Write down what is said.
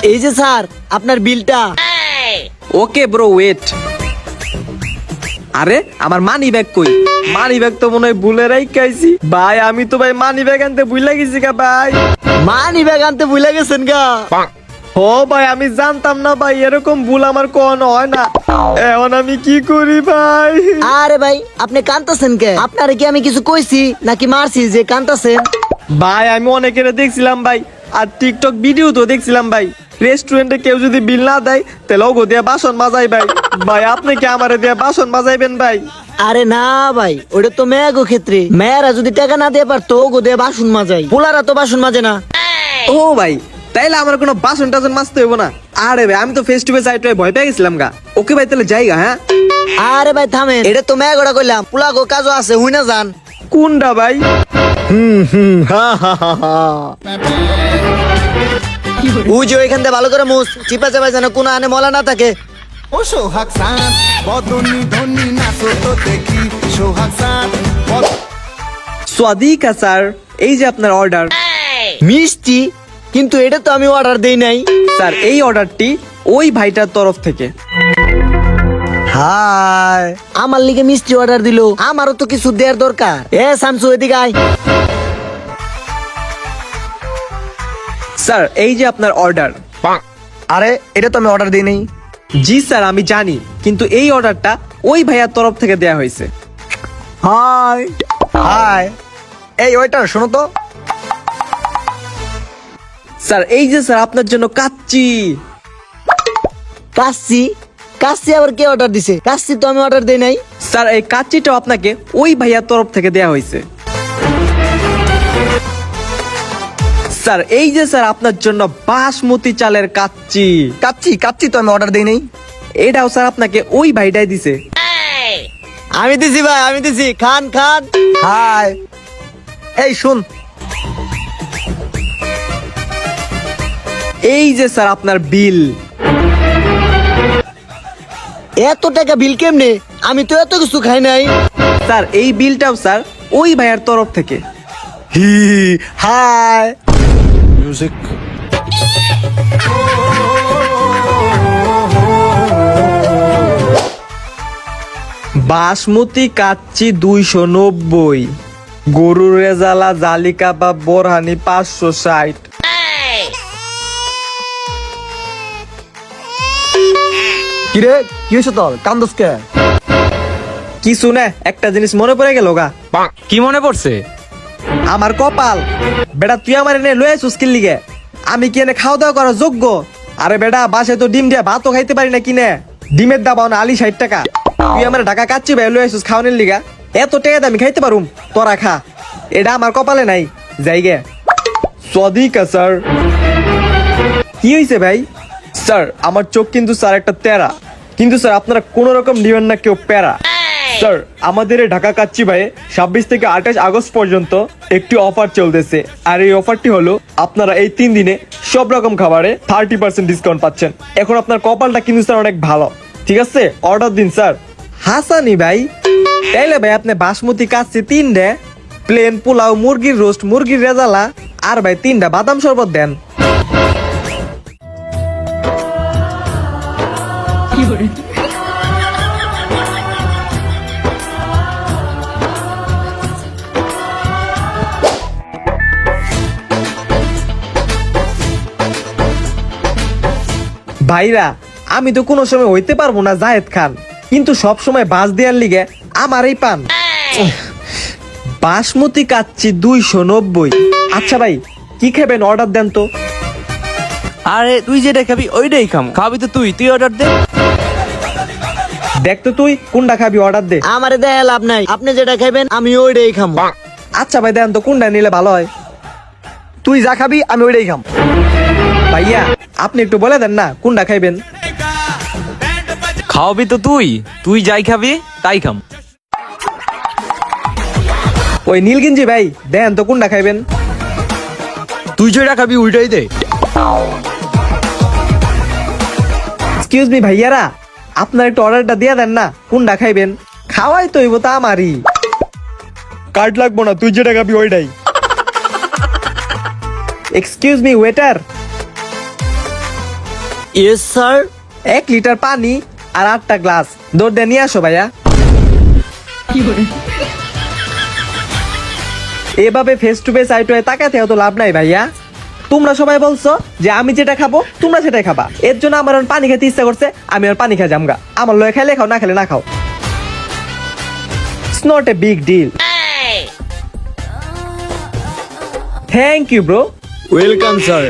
এই যে স্যার আপনার বিলটা। Okay bro, wait. আরে আমার মানি ব্যাগ কই? মানি ব্যাগ তো মনে হয় ভুলে রাইখাইছি ভাই। আমি তো ভাই মানি ব্যাগ আনতে ভুলে গেছি গা ভাই। মানি ব্যাগ আনতে ভুলে গেছেন গা? ও ভাই, আমি জানতাম না ভাই এরকম ভুল আমার কোনো হয় না। এখন আমি কি করি ভাই? আরে ভাই আপনি কাঁদতেছেন কে? আপনারে কি আমি কিছু কইছি নাকি মারছি যে কাঁদতেছেন? ভাই আমি অনেকের দেখছিলাম ভাই, আর টিকটক ভিডিও তো দেখছিলাম ভাই, রেস্টুরেন্টে কেউ যদি বিল না দেয় তাহলে ওগো দিয়ে বাসন মাজাই ভাই। ভাই আপনি কি আমারে দিয়ে বাসন মাজাইবেন ভাই? আরে না ভাই, ওটা তো মেয়েগো ক্ষেত্রে। মেয়েরা যদি টাকা না দিয়ে পারতো ওগো দিয়ে বাসন মাজাই, পোলারা তো বাসন মাজে না। ও ভাই, তাইলে আমার কোনো বাসন টাসন মাজতে হইব না। আরে ভাই আমি তো ফেস টু ফেস আইটে ভয় পেয়ে গেছিলাম গা। ওকে ভাই তাহলে যাইগা। হ্যাঁ আরে ভাই থামেন, এটা তো মেয়েগোটা কইলাম, পোলাগো কাজও আছে, হুই না যান। কোনটা ভাই? ওই যে ওইখান থেকে ভালো করে মুছ, চিপা চাপা যেন কোনো আনে মলা না থাকে। ও সোহাগ সাঁত বদনি ধনি নাচো তো দেখি সোহাগ সাঁত স্বাদিকা স্যার, এই যে আপনার অর্ডার। মিষ্টি? কিন্তু এটা তো আমি অর্ডার দেই নাই। স্যার এই অর্ডারটি ওই ভাইটার তরফ থেকে। হাই, আমার লিগে মিষ্টি অর্ডার দিলো, আমারও তো কিছু দেওয়ার দরকার। এ শামসু এদিকে আয়। স্যার এই যে আপনার অর্ডার। আরে এটা তো আমি অর্ডার দিই নাই। জি স্যার আমি জানি, কিন্তু এই অর্ডারটা ওই ভাইয়ার তরফ থেকে দেয়া হয়েছে। হাই হাই, এই ওইটার শোনো তো। স্যার এই যে স্যার আপনার জন্য কাচ্চি। কাচ্চি? কাচ্চি আবার কে অর্ডার দিছে? কাচ্চি তো আমি অর্ডার দেই নাই। স্যার এই কাচ্চিটাও আপনাকে ওই ভাইয়ার তরফ থেকে দেয়া হয়েছে। স্যার এই যে স্যার আপনার জন্য বাসমতি চালের কাচ্চি। কাচ্চি? কাচ্চি তো আমি অর্ডার দেই নাই। এটাও স্যার আপনাকে ওই ভাইটাই দিছে। আমি দিছি ভাই, আমি দিছি। খান খান। হাই, এই শুন। এই যে স্যার আপনার বিল। এত টাকা বিল কেমনে? আমি তো এত কিছু খাই নাই। স্যার এই বিলটাও স্যার ওই ভাইয়ার তরফ থেকে। হি হাই। মিউজিক বাসমতি কাচ্চি 290, গরুর রেজালা জালিকা বা বোরহানি 560। কিরে কি হয়েছে তোর? কান্দস কে? কিছু না, একটা জিনিস মনে পড়ে গেল গা। কি মনে পড়ছে? আমার কপাল। বেটা তুই আমার এনে লয়ে আসুস কি লিগে? আমি কি এনে খাওয়া দাওয়া করার যোগ্য? আরে বেটা বাসায় তো ডিম দিয়ে ভাতও খাইতে পারি না কিনে। ডিমের দাম না আলি 60 টাকা। তুই আমার ঢাকা কাচ্চি ভাই লয়ে আসুস খাওয়ানোর লিগা। এত টাকা আমি খাইতে পারুম? তোরা খা, এটা আমার কপালে নাই। যাইগে। স্বাদিকা স্যার। কি হয়েছে ভাই? স্যার আমার চোখ কিন্তু স্যার একটা তেরা, কিন্তু স্যার আপনারা কোন রকম নিবেন না কেউ প্যারা। স্যার আমাদের এই ঢাকা কাচ্চি ভাই 26 থেকে 28 আগস্ট পর্যন্ত একটি অফার চলতেছে, আর এই অফারটি হলো আপনারা এই 3 দিনে সব রকম খাবারে 30% ডিসকাউন্ট পাচ্ছেন। এখন আপনার কপালটা কিন্তু স্যার অনেক ভালো, ঠিক আছে? অর্ডার দিন স্যার। হাসানি ভাই, তাইলে ভাই আপনি বাসমতি কাচ্চি 3টে, প্লেন পোলাও, মুরগির রোস্ট, মুরগির রেজালা, আর ভাই 3টা বাদাম শরবত দেন। ভাইরা আমি তো কোনো সময় হইতে পারবো না জায়েদ খান, কিন্তু সব সময় বাস দেওয়ার লিগে আমারই পান। বাসমতি কাচ্চি 290। আচ্ছা ভাই কি খাবেন? অর্ডার দেন তো। আরে তুই যেটা খাবি ওইটাই খাম। খাবি তো তুই অর্ডার দে। দেখ তো তুই কোনটা খাবি, অর্ডার দে। আমারে দেয়া লাভ নাই, আপনি যেটা খাইবেন আমি ওইটাই খাবো। আচ্ছা ভাই দেন তো কোনটা নিলে ভালো হয়। তুই যা খাবি আমি ওইটাই খাম। ভাইয়া আপনি একটু বলে দেন না কোনটা খাইবেন। খাওয়াবি তো তুই যাই খাবি তাই খাম। ওই নীলগিঞ্জি ভাই দেন তো কোনটা খাইবেন। তুই যেটা খাবি ওইটাই দে। এক্সকিউজ মি ভাইয়ারা, আপনার একটু অর্ডারটা দিয়ে দেন না, কোনটা খাইবেন? খাওয়াই তো হইব তা আমারই। কার্ড লাগবো না, তুই যেটা খাবি ওইটাই। Excuse me waiter, yes sir. 1 litre পানি আর 8টা গ্লাস দৌড় দিয়ে নিয়ে আসো ভাইয়া। এভাবে face to face eye to eye তাকাতে তো লাভ নাই ভাইয়া। তোমরা সবাই বলছো যে আমি যেটা খাবো তোমরা সেটাই খাবা, এর জন্য আমার এখন পানি খেতে ইচ্ছা করছে, আমি আর পানি খাই জামগা। আমার লয়ে খাইলে খাও, না খেলে না খাও। It's not a big deal. Thank you bro. Welcome sir.